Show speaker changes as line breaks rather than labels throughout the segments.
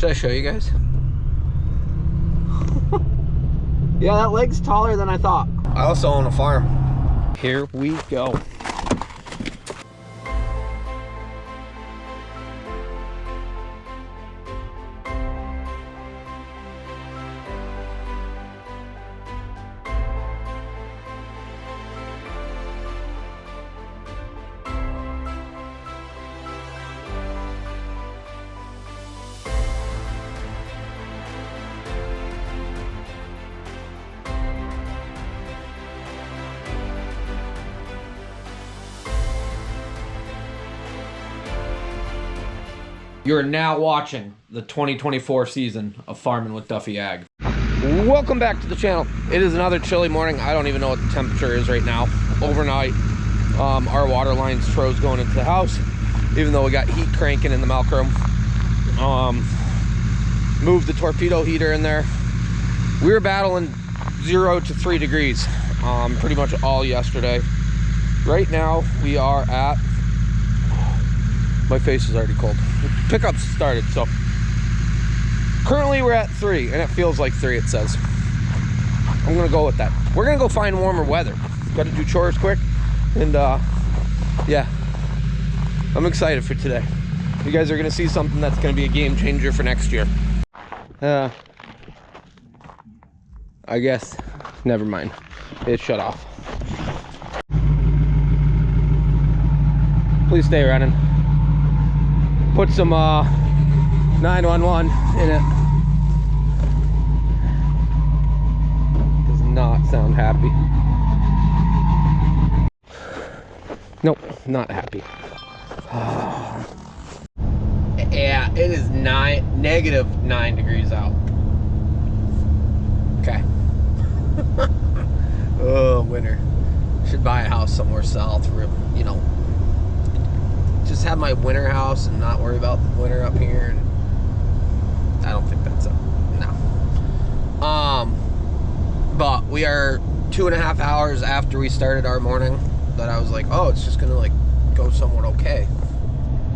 Should I show you guys? Yeah, that leg's taller than I thought. I also own a farm. Here we go. You're now watching the 2024 season of Farming with Duffy Ag. Welcome back to the channel. It is another chilly morning. I don't even know what the temperature is right now. Overnight, our water lines froze going into the house, even though we got heat cranking in the milk room. Moved the torpedo heater in there. We were battling 0 to 3 degrees pretty much all yesterday. Right now we are at, my face is already cold. Pickups started, so currently we're at 3, and it feels like 3, it says. I'm gonna go with that. We're gonna go find warmer weather. Got to do chores quick, and yeah, I'm excited for today. You guys are gonna see something that's gonna be a game changer for next year. I guess, never mind. It shut off. Please stay running. Put some 911 in it. Does not sound happy. Nope, not happy. Yeah, it is -9 degrees out. Okay. Oh, winter. Should buy a house somewhere south, you know. Just have my winter house and not worry about the winter up here. And I don't think that's no. But we are 2.5 hours after we started our morning that I was like, oh, it's just gonna like go somewhat okay.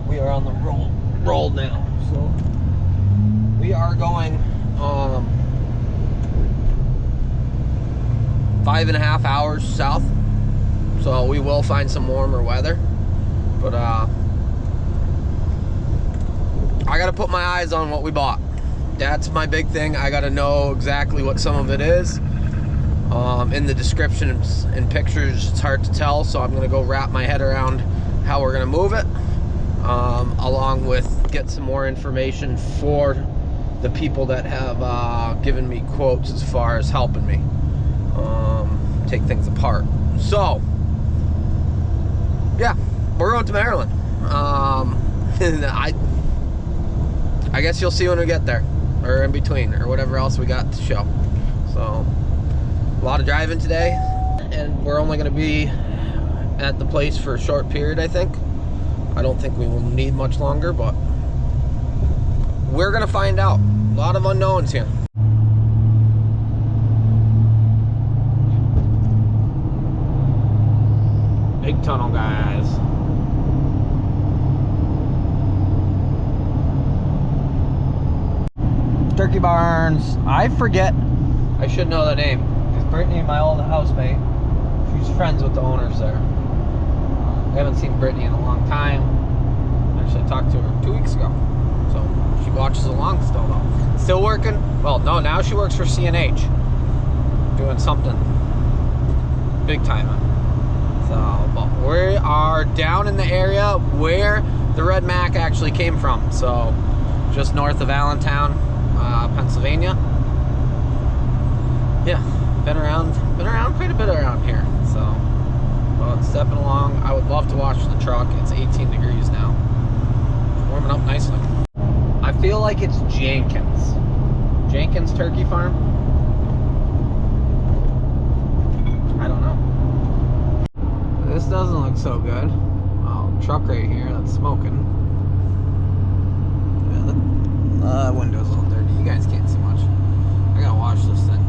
We are on the roll now. So we are going 5.5 hours south. So we will find some warmer weather. But I gotta put my eyes on what we bought. That's my big thing. I gotta know exactly what some of it is. In the descriptions and pictures, it's hard to tell, so I'm gonna go wrap my head around how we're gonna move it, along with get some more information for the people that have given me quotes as far as helping me take things apart. So yeah, we're going to Maryland. And I guess you'll see when we get there, or in between, or whatever else we got to show. So a lot of driving today, and we're only going to be at the place for a short period, I think. I don't think we will need much longer, but we're going to find out. A lot of unknowns here. Big tunnel, guys. Turkey barns. I forget. I should know the name because Brittany, my old housemate, she's friends with the owners there. I haven't seen Brittany in a long time. Actually, I talked to her 2 weeks ago, so she watches along still though. Still working. Well, no, now she works for CNH, doing something big time. So, but we are down in the area where the Red Mac actually came from. So, just north of Allentown, Pennsylvania. Yeah, been around quite a bit around here. So, well, it's stepping along. I would love to wash the truck. It's 18 degrees now. It's warming up nicely. I feel like it's Jenkins Turkey Farm. I don't know. This doesn't look so good. Oh, truck right here that's smoking. Yeah, the window's a little dirty. You guys can't see much. I gotta wash this thing.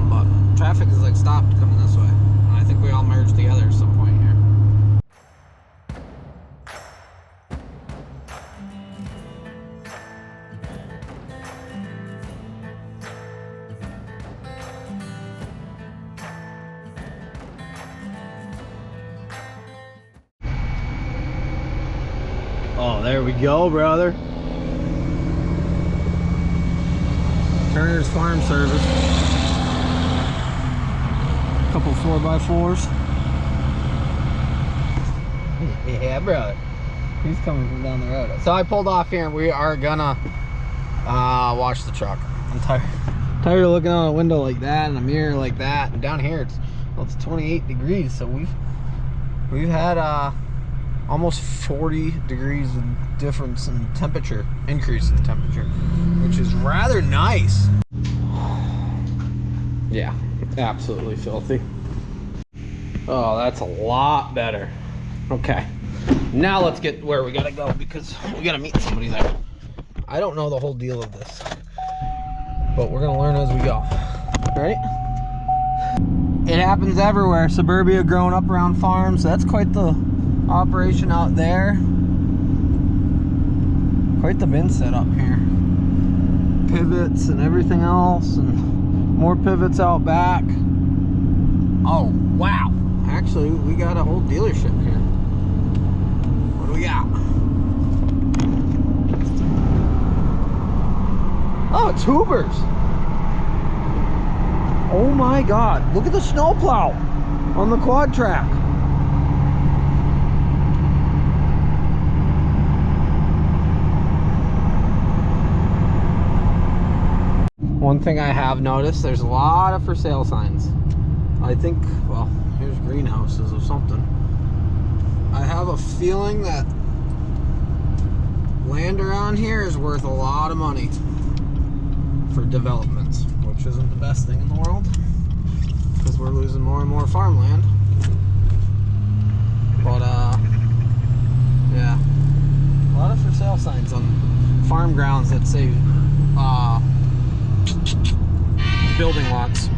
But traffic is like stopped coming this way. And I think we all merged together at some point here. Oh, there we go, brother. Turner's Farm Service. Couple 4x4s. Yeah, brother. He's coming from down the road. So I pulled off here and we are gonna wash the truck. I'm tired of looking out a window like that and a mirror like that. And down here it's 28 degrees. So we've had almost 40 degrees of difference in temperature, increase in temperature, which is rather nice. Yeah, absolutely filthy. Oh, that's a lot better. Okay, now let's get where we gotta go because we gotta meet somebody there. I don't know the whole deal of this, but we're gonna learn as we go. Ready? It happens everywhere. Suburbia growing up around farms. That's quite the operation out there. Quite the bin setup here. Pivots and everything else, and more pivots out back. Oh, wow. Actually, we got a whole dealership here. What do we got? Oh, it's Hoover's. Oh my God, look at the snowplow on the quad track. One thing I have noticed, there's a lot of for sale signs. I think, well, here's greenhouses or something. I have a feeling that land around here is worth a lot of money for developments, which isn't the best thing in the world because we're losing more and more farmland. But yeah, a lot of for sale signs on farm grounds that say building lots.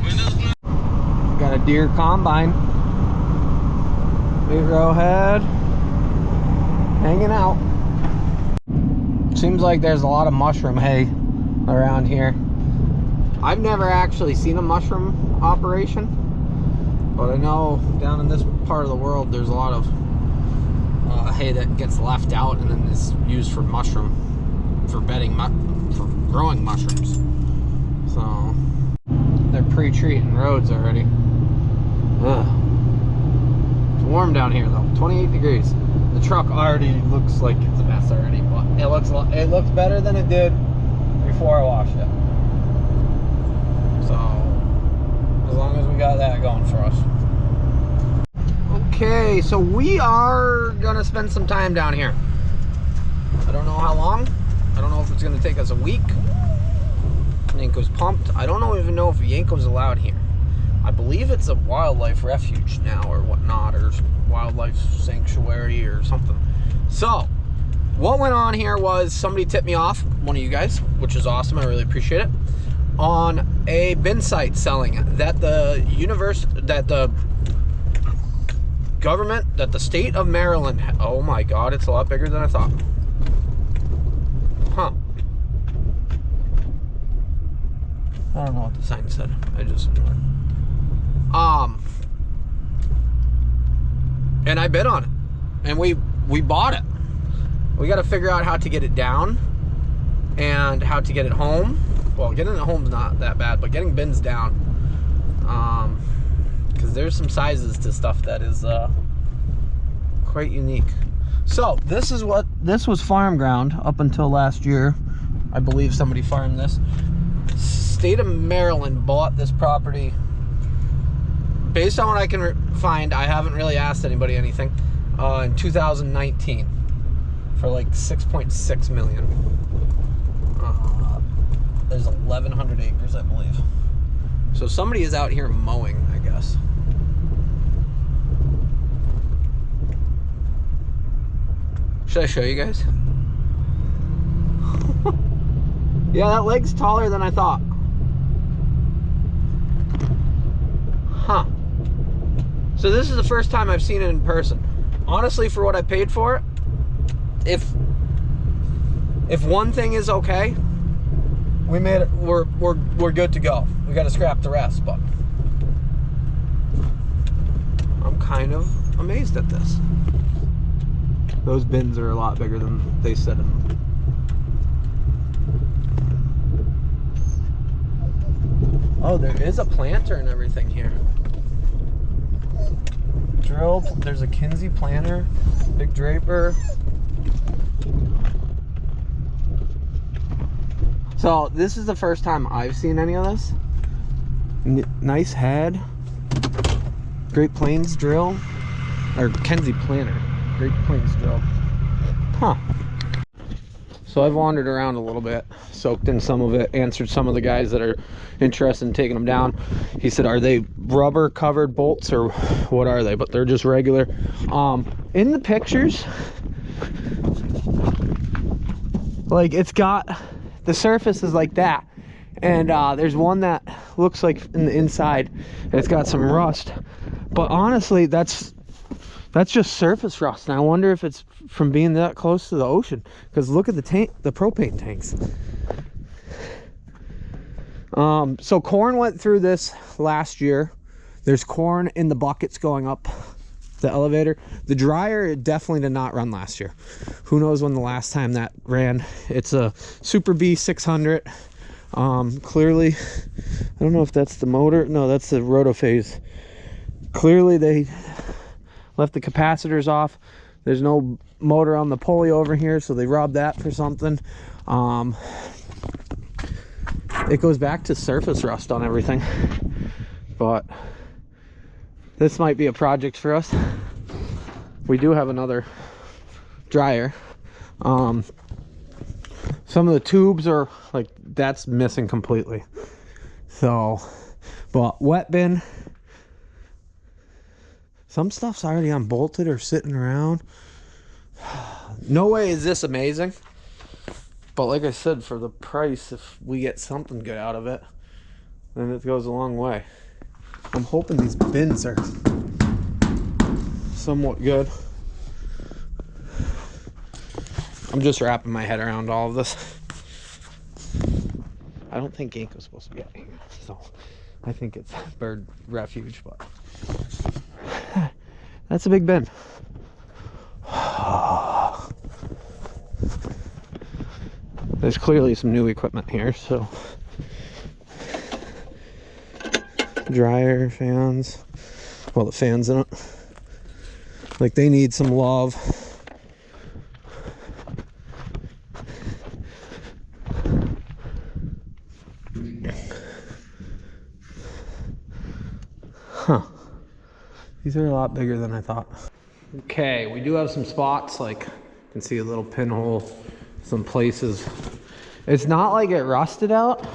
Got a deer combine, 8-row head, hanging out. Seems like there's a lot of mushroom hay around here. I've never actually seen a mushroom operation, but I know down in this part of the world there's a lot of hay that gets left out and then is used for for bedding, for growing mushrooms. So they're pre-treating roads already. Ugh. It's warm down here though, 28 degrees. The truck already looks like it's a mess already, but it looks better than it did before I washed it. So as long as we got that going for us. Okay, so we are gonna spend some time down here. I don't know how long. I don't know if it's gonna take us a week. Yanko's pumped. I don't even know if Yanko's allowed here. I believe it's a wildlife refuge now or whatnot, or wildlife sanctuary or something. So what went on here was somebody tipped me off, one of you guys, which is awesome. I really appreciate it, on a bin site selling that the government, that the state of Maryland, oh my God, it's a lot bigger than I thought. Huh. I don't know what the sign said. I just ignored it. And I bid on it. And we bought it. We got to figure out how to get it down and how to get it home. Well, getting it home's not that bad, but getting bins down. Because there's some sizes to stuff that is quite unique. So this was farm ground up until last year. I believe somebody farmed this. State of Maryland bought this property. Based on what I can find, I haven't really asked anybody anything, in 2019 for like 6.6 million. There's 1,100 acres, I believe. So somebody is out here mowing, I guess. Should I show you guys? Yeah, that lake's taller than I thought. Huh. So this is the first time I've seen it in person. Honestly, for what I paid for it, if one thing is okay, we made it. We're good to go. We got to scrap the rest, but I'm kind of amazed at this. Those bins are a lot bigger than they said in them. Oh, there is a planter and everything here. Drill, there's a Kinsey planter, big draper. So this is the first time I've seen any of this. Nice head. Great Plains drill, or Kinsey planter. Great Plains drill. Huh. So I've wandered around a little bit, soaked in some of it, answered some of the guys that are interested in taking them down. He said, are they rubber covered bolts or what are they? But they're just regular. In the pictures, like it's got, the surface is like that. And there's one that looks like in the inside, and it's got some rust. But honestly, that's just surface rust. And I wonder if it's from being that close to the ocean, because look at the tank, the propane tanks. So corn went through this last year. There's corn in the buckets going up the elevator. The dryer definitely did not run last year. Who knows when the last time that ran. It's a Super B 600. Clearly, I don't know if that's the motor. No, that's the rotophase. Clearly they left the capacitors off. There's no motor on the pulley over here, so they robbed that for something. It goes back to surface rust on everything, but this might be a project for us. We do have another dryer. Some of the tubes are like, that's missing completely. So, but wet bin, some stuff's already unbolted or sitting around. No way is this amazing, but like I said, for the price, if we get something good out of it, then it goes a long way. I'm hoping these bins are somewhat good. I'm just wrapping my head around all of this. I don't think Gink was supposed to be out here, so I think it's bird refuge, but that's a big bin. There's clearly some new equipment here, so dryer, fans, well, the fans in it, like they need some love. Huh. These are a lot bigger than I thought. Okay, we do have some spots, like you can see a little pinhole, some places. It's not like it rusted out.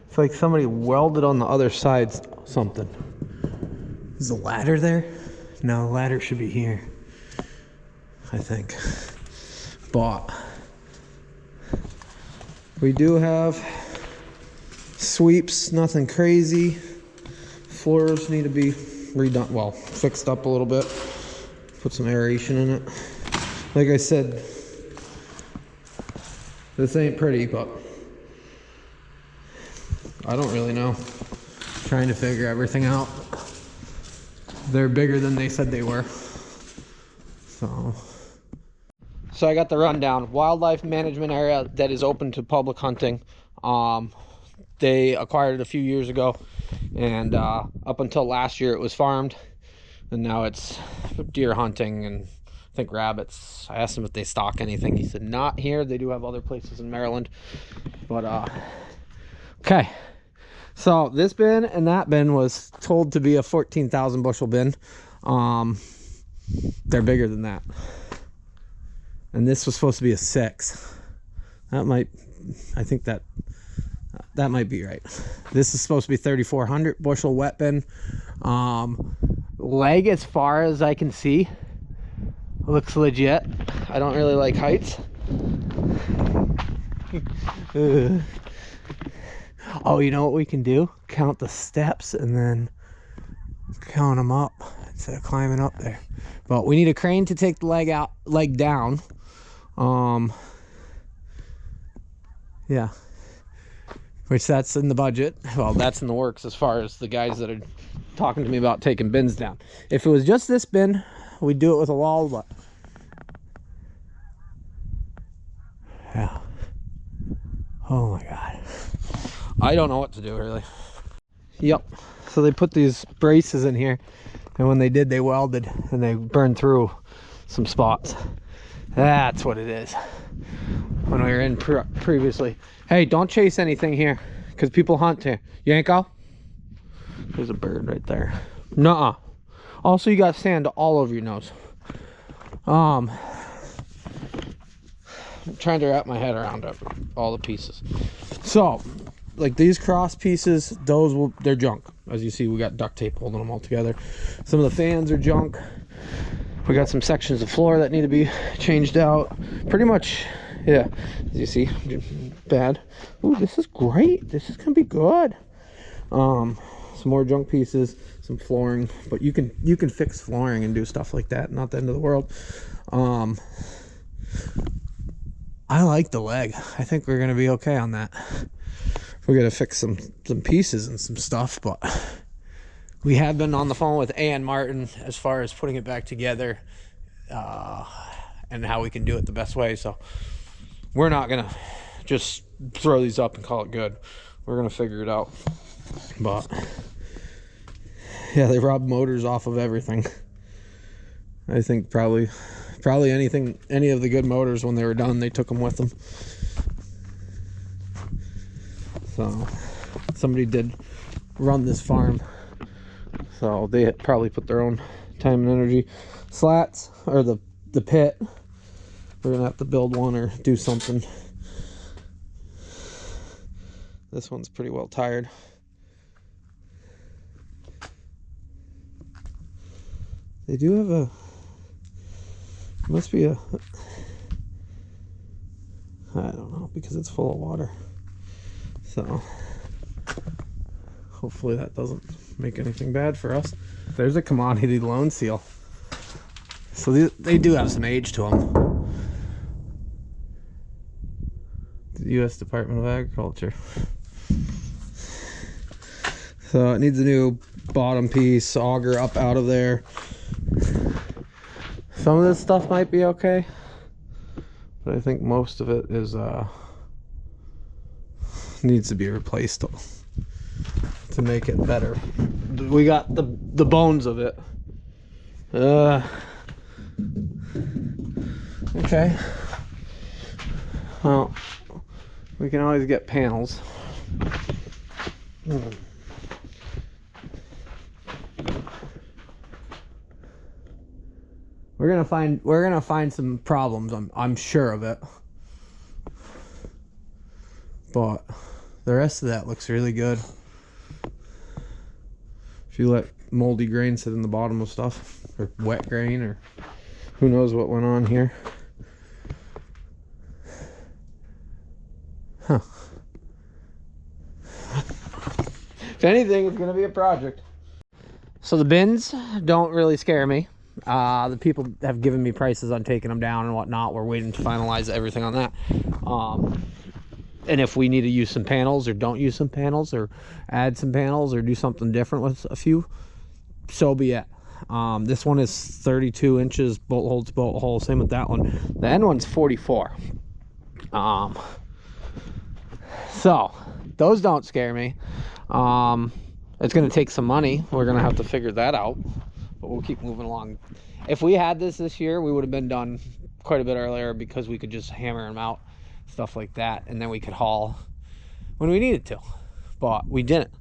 It's like somebody welded on the other side something. Is the ladder there? No, the ladder should be here, I think. But we do have sweeps, nothing crazy. Floors need to be redone, well, fixed up a little bit. Put some aeration in it. Like I said, this ain't pretty, but I don't really know. Trying to figure everything out. They're bigger than they said they were. So I got the rundown. Wildlife management area that is open to public hunting. They acquired it a few years ago, and up until last year it was farmed, and now it's deer hunting and I think rabbits. I asked him if they stock anything. He said not here. They do have other places in Maryland, but okay. So this bin and that bin was told to be a 14,000 bushel bin. They're bigger than that, and this was supposed to be a 6. That might, I think that might be right. This is supposed to be 3,400 bushel wet bin. Leg, as far as I can see, looks legit. I don't really like heights. Oh, you know what we can do? Count the steps and then count them up instead of climbing up there. But we need a crane to take the leg down. Yeah, which that's in the budget. Well, that's in the works as far as the guys that are talking to me about taking bins down. If it was just this bin, we'd do it with a wall, but Yeah. Oh my God. I don't know what to do really. Yep. So they put these braces in here, and when they did, they welded and they burned through some spots. That's what it is. When we were in previously. Hey, don't chase anything here, because people hunt here. Yanko? There's a bird right there. Nuh-uh. Also, you got sand all over your nose. I'm trying to wrap my head around it, all the pieces. So, like these cross pieces, they're junk. As you see, we got duct tape holding them all together. Some of the fans are junk. We got some sections of floor that need to be changed out. Pretty much, yeah, as you see, bad. Ooh, this is great. This is gonna be good. Some more junk pieces, some flooring, but you can fix flooring and do stuff like that. Not the end of the world. I like the leg. I think we're gonna be okay on that. We're gonna fix some pieces and some stuff, but we have been on the phone with A and Martin as far as putting it back together, and how we can do it the best way. So we're not gonna just throw these up and call it good. We're gonna figure it out. But yeah, they robbed motors off of everything. I think probably any of the good motors, when they were done, they took them with them. So somebody did run this farm, so they had probably put their own time and energy. Slats, or the pit, we're gonna have to build one or do something. This one's pretty well tired. They do have a, must be a, I don't know, because it's full of water. So hopefully that doesn't make anything bad for us. There's a commodity loan seal. So they do have some age to them. The U.S. Department of Agriculture. So it needs a new bottom piece, auger up out of there. Some of this stuff might be okay, but I think most of it is needs to be replaced to make it better. We got the bones of it. Okay. Well, we can always get panels. We're gonna find some problems. I'm sure of it. But the rest of that looks really good. If you let moldy grain sit in the bottom of stuff, or wet grain, or who knows what went on here. Huh. If anything, it's gonna be a project. So the bins don't really scare me. The people have given me prices on taking them down and whatnot. We're waiting to finalize everything on that. And if we need to use some panels, or don't use some panels, or add some panels, or do something different with a few, so be it. This one is 32 inches, bolt holds bolt hole. Same with that one. The end one's 44. So those don't scare me. It's going to take some money. We're going to have to figure that out, but we'll keep moving along. If we had this year, we would have been done quite a bit earlier, because we could just hammer them out, stuff like that, and then we could haul when we needed to. But we didn't.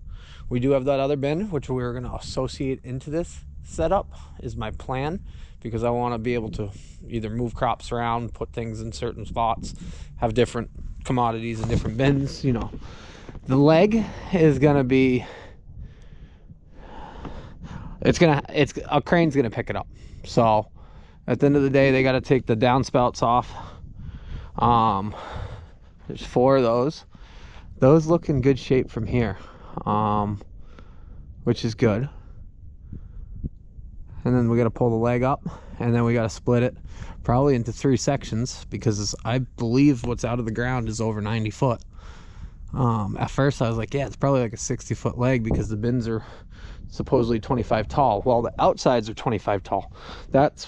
We do have that other bin, which we're going to associate into this setup, is my plan, because I want to be able to either move crops around, put things in certain spots, have different commodities in different bins. You know, the leg is going to be, a crane's going to pick it up. So at the end of the day, they got to take the downspouts off. There's 4 of those. Those look in good shape from here, which is good. And then we got to pull the leg up, and then we got to split it probably into 3 sections, because I believe what's out of the ground is over 90 foot. At first I was like, yeah, it's probably like a 60-foot leg, because the bins are supposedly 25 tall. Well, the outsides are 25 tall. That's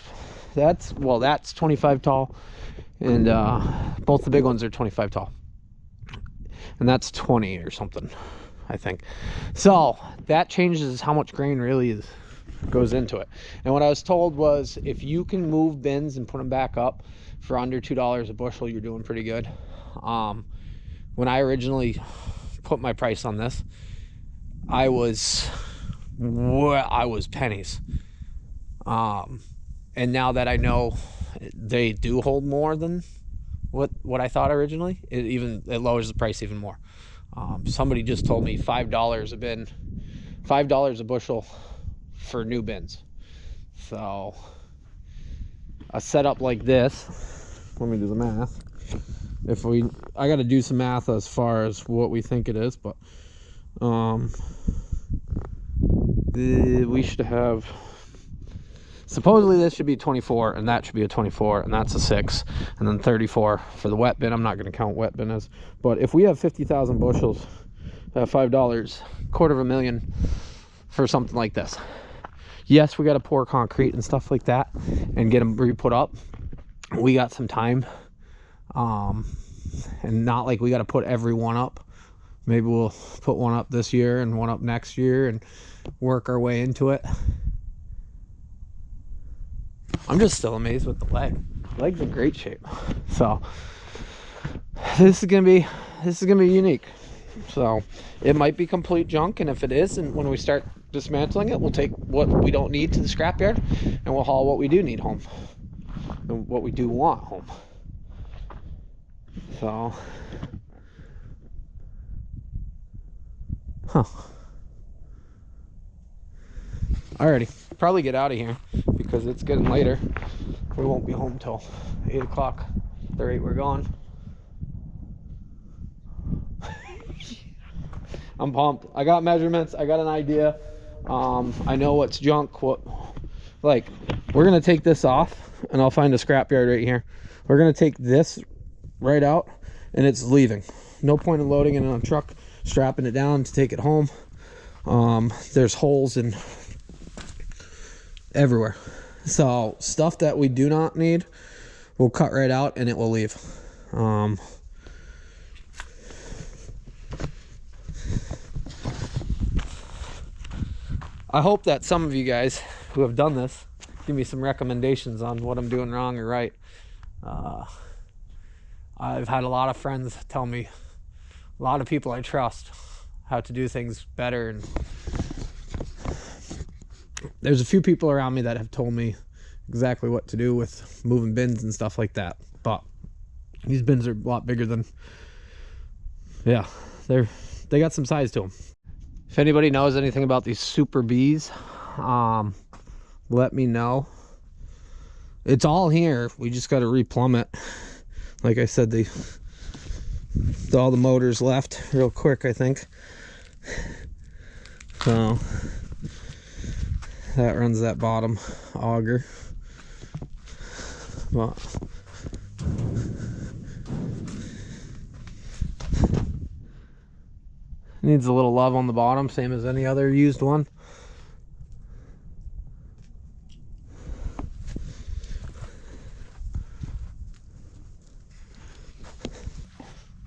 25 tall, and Both the big ones are 25 tall, and that's 20 or something, I think. So that changes how much grain really goes into it. And what I was told was, if you can move bins and put them back up for under $2 a bushel, you're doing pretty good. When I originally put my price on this, I was pennies. And now that I know they do hold more than what I thought originally, it lowers the price even more. Somebody just told me $5 a bin, $5 a bushel for new bins. So a setup like this, let me do the math. I got to do some math as far as what we think it is, but we should have, supposedly this should be 24, and that should be a 24, and that's a 6, and then 34 for the wet bin. I'm not going to count wet bin as, but if we have 50,000 bushels at $5, $250,000 for something like this. Yes, we got to pour concrete and stuff like that and get them re-put up. We got some time, and not like we got to put every one up. Maybe we'll put one up this year and one up next year and work our way into it. I'm just still amazed with the leg's in great shape. So this is gonna be unique. So it might be complete junk, and if it is, and when we start dismantling it, we'll take what we don't need to the scrapyard, and we'll haul what we do need home and what we do want home. So alrighty, probably get out of here because it's getting later. We won't be home till 8 o'clock. The rate we're gone. I'm pumped. I got measurements. I got an idea. I know what's junk. Like, we're gonna take this off, and I'll find a scrapyard right here. We're gonna take this right out, and it's leaving. No point in loading it on a truck, strapping it down to take it home. There's holes in everywhere. So stuff that we do not need, we'll cut right out, and it will leave. I hope that some of you guys who have done this give me some recommendations on what I'm doing wrong or right. I've had a lot of friends tell me, a lot of people I trust, how to do things better, and there's a few people around me that have told me exactly what to do with moving bins and stuff like that. But these bins are a lot bigger than, yeah, they got some size to them. If anybody knows anything about these Super Bs, let me know. It's all here. We just got to replumb it. Like I said, all the motors left real quick, I think. So that runs that bottom auger. But needs a little love on the bottom, same as any other used one.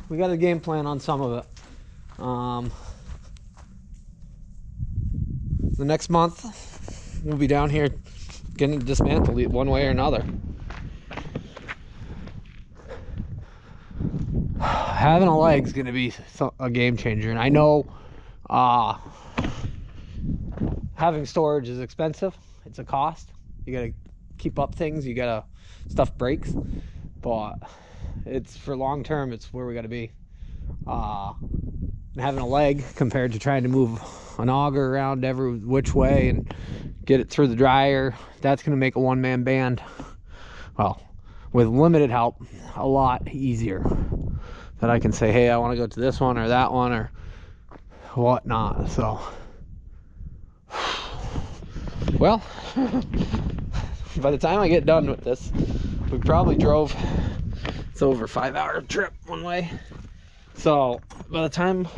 We got a game plan on some of it. The next month we'll be down here getting dismantled one way or another. Having a leg's gonna be a game changer, and I know having storage is expensive. It's a cost. You gotta keep up things. You gotta, stuff breaks, but it's for long term. It's where we gotta be. Having a leg compared to trying to move an auger around every which way and get it through the dryer, that's gonna make a one-man band, well, with limited help, a lot easier. That I can say, hey, I want to go to this one or that one or whatnot. So, well, by the time I get done with this, we probably drove, it's over a 5-hour trip one way. So by the time,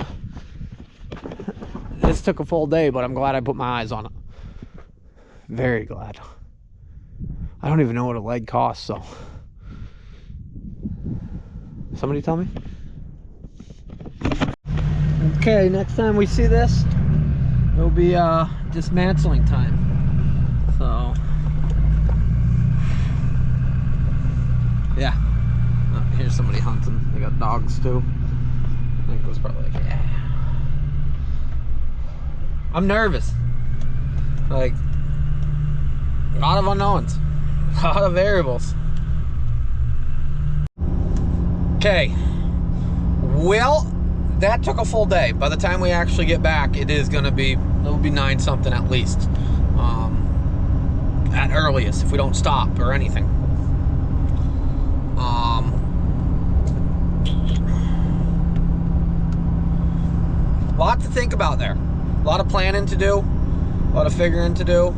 this took a full day, but I'm glad I put my eyes on it. Very glad. I don't even know what a leg costs, so Somebody tell me. Okay, next time we see this, it'll be dismantling time. So yeah. Oh, here's somebody hunting. They got dogs too. I think it was probably like, yeah. I'm nervous. Like, a lot of unknowns, a lot of variables. Okay, well, that took a full day. By the time we actually get back, it'll be 9 something at least, at earliest, if we don't stop or anything. A lot to think about there. A lot of planning to do, a lot of figuring to do.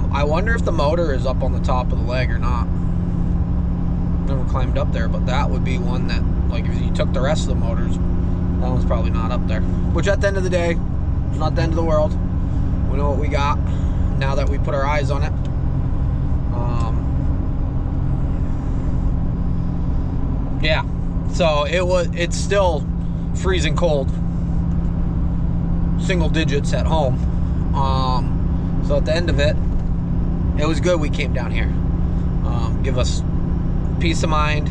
I wonder if the motor is up on the top of the leg or not. Never climbed up there, but that would be one that, like, if you took the rest of the motors, that one's probably not up there. Which, at the end of the day, it's not the end of the world. We know what we got now that we put our eyes on it. Yeah, so it's still freezing cold, single digits at home. So at the end of it, it was good we came down here. Give us peace of mind.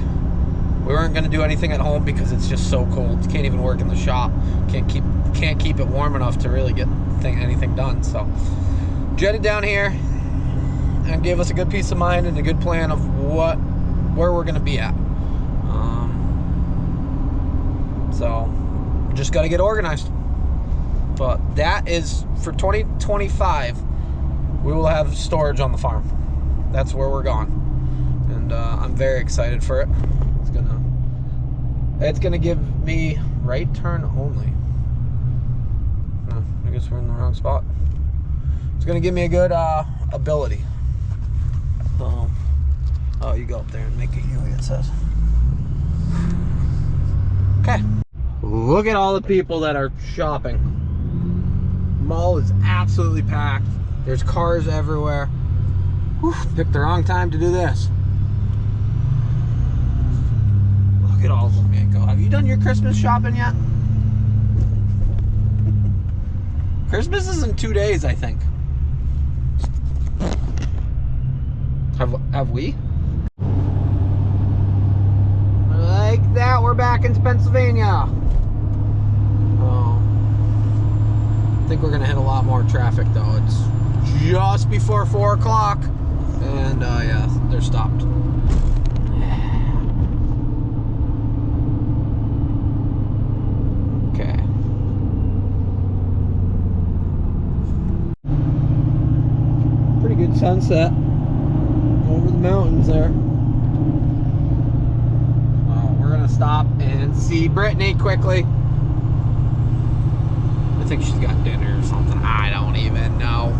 We weren't going to do anything at home because it's just so cold. You can't even work in the shop. Can't keep it warm enough to really get anything done. So jetted down here and gave us a good peace of mind and a good plan of where we're going to be at. So just got to get organized. But that is for 2025. We will have storage on the farm. That's where we're going, and I'm very excited for it. It's gonna give me right turn only. No, I guess we're in the wrong spot. It's gonna give me a good ability. So, oh, you go up there and make it U, it says. Okay. Look at all the people that are shopping. Mall is absolutely packed. There's cars everywhere. Whew, picked the wrong time to do this. Look at all of them, man. Go. Have you done your Christmas shopping yet? Christmas is in 2 days, I think. Have we? Like that, we're back into Pennsylvania. I think we're gonna hit a lot more traffic though. It's just before 4 o'clock, and yeah, they're stopped. Okay. Pretty good sunset over the mountains there. We're gonna stop and see Brittany quickly. I think she's got dinner or something. I don't even know.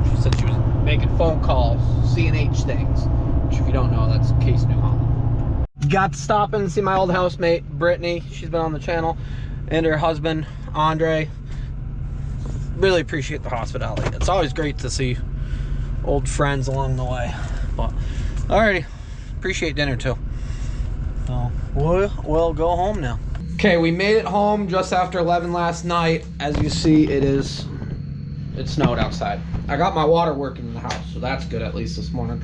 She said she was making phone calls, C&H things. Which, if you don't know, that's Case New Holland. Got to stop and see my old housemate, Brittany. She's been on the channel. And her husband, Andre. Really appreciate the hospitality. It's always great to see old friends along the way. But, alrighty. Appreciate dinner, too. So, we'll go home now. Okay, we made it home just after 11 last night. As you see, it snowed outside. I got my water working in the house, so that's good at least this morning.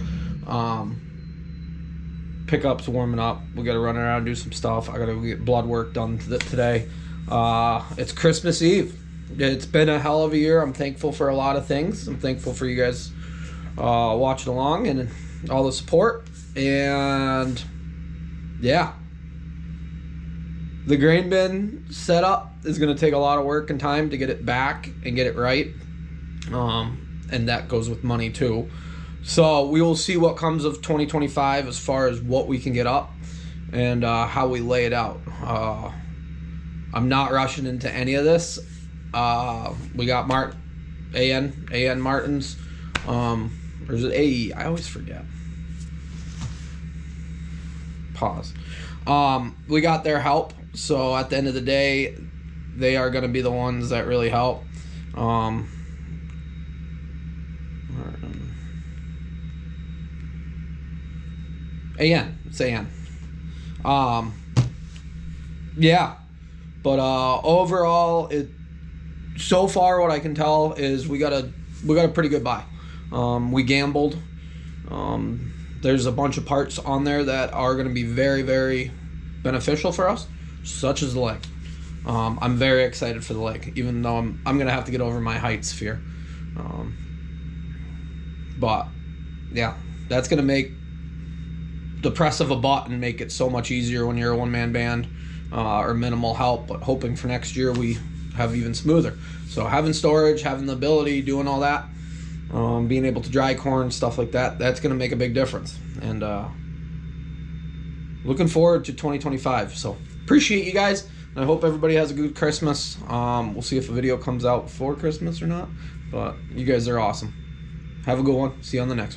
Pickup's warming up. We gotta run around and do some stuff. I gotta get blood work done today. It's Christmas Eve. It's been a hell of a year. I'm thankful for a lot of things. I'm thankful for you guys watching along and all the support. And yeah. The grain bin setup is going to take a lot of work and time to get it back and get it right. And that goes with money too. So we will see what comes of 2025 as far as what we can get up and how we lay it out. I'm not rushing into any of this. We got AN Martins. Or is it AE? I always forget. Pause. We got their help. So at the end of the day, they are going to be the ones that really help. AN. It's AN.
Yeah, but overall, so far what I can tell is we got a pretty good buy. We gambled. There's a bunch of parts on there that are going to be very, very beneficial for us, such as the leg. I'm very excited for the leg, even though I'm going to have to get over my heights fear. But yeah, that's going to make the press of a button make it so much easier when you're a one-man band or minimal help. But hoping for next year we have even smoother. So having storage, having the ability, doing all that, being able to dry corn, stuff like that, that's going to make a big difference. And looking forward to 2025. So appreciate you guys. And I hope everybody has a good Christmas. We'll see if a video comes out before Christmas or not. But you guys are awesome. Have a good one. See you on the next one.